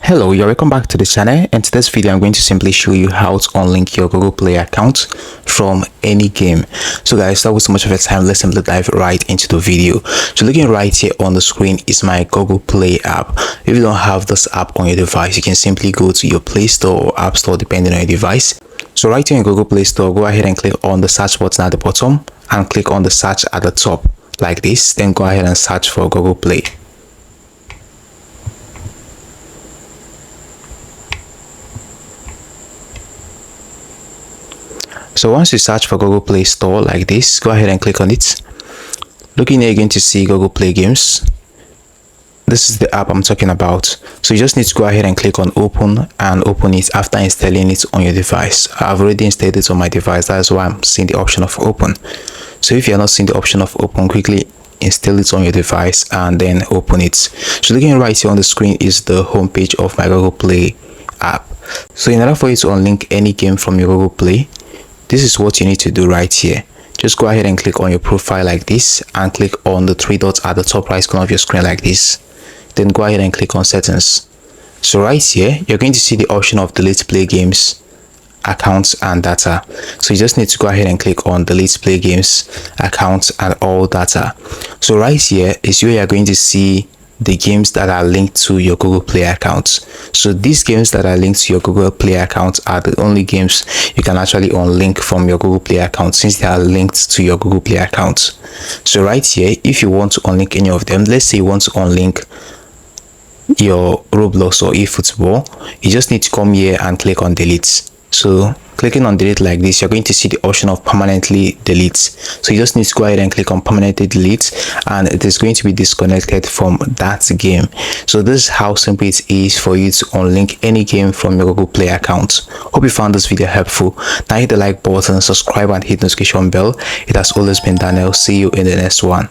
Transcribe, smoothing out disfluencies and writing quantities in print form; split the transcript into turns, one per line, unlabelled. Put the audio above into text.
Hello, you're welcome back to the channel. In today's video I'm going to simply show you how to unlink your Google Play account from any game. So guys, without wasting much of your time, let's simply dive right into the video. So looking right here on the screen is my Google Play app. If you don't have this app on your device, you can simply go to your Play Store or App Store depending on your device. So right here in Google Play Store, go ahead and click on the search button at the bottom and click on the search at the top like this. Then go ahead and search for Google Play. So once you search for Google Play Store like this, go ahead and click on it. Looking here, you're going to see Google Play Games. This is the app I'm talking about. So you just need to go ahead and click on open and open it after installing it on your device. I've already installed it on my device. That's why I'm seeing the option of open. So if you're not seeing the option of open, quickly install it on your device and then open it. So looking right here on the screen is the home page of my Google Play app. So in order for you to unlink any game from your Google Play, this is what you need to do right here. Just go ahead and click on your profile like this and click on the three dots at the top right corner of your screen like this. Then go ahead and click on settings. So right here, you're going to see the option of delete play games, accounts and data. So you just need to go ahead and click on delete play games, accounts and all data. So right here is where you're going to see the games that are linked to your Google Play account. So these games that are linked to your Google Play account are the only games you can actually unlink from your Google Play account since they are linked to your Google Play account. So right here, if you want to unlink any of them, let's say you want to unlink your Roblox or eFootball, you just need to come here and click on delete. So clicking on delete like this, you're going to see the option of permanently delete. So you just need to go ahead and click on permanently delete and it is going to be disconnected from that game. So this is how simple it is for you to unlink any game from your Google Play account. Hope you found this video helpful. Now hit the like button, subscribe and hit notification bell. It has always been Daniel. See you in the next one.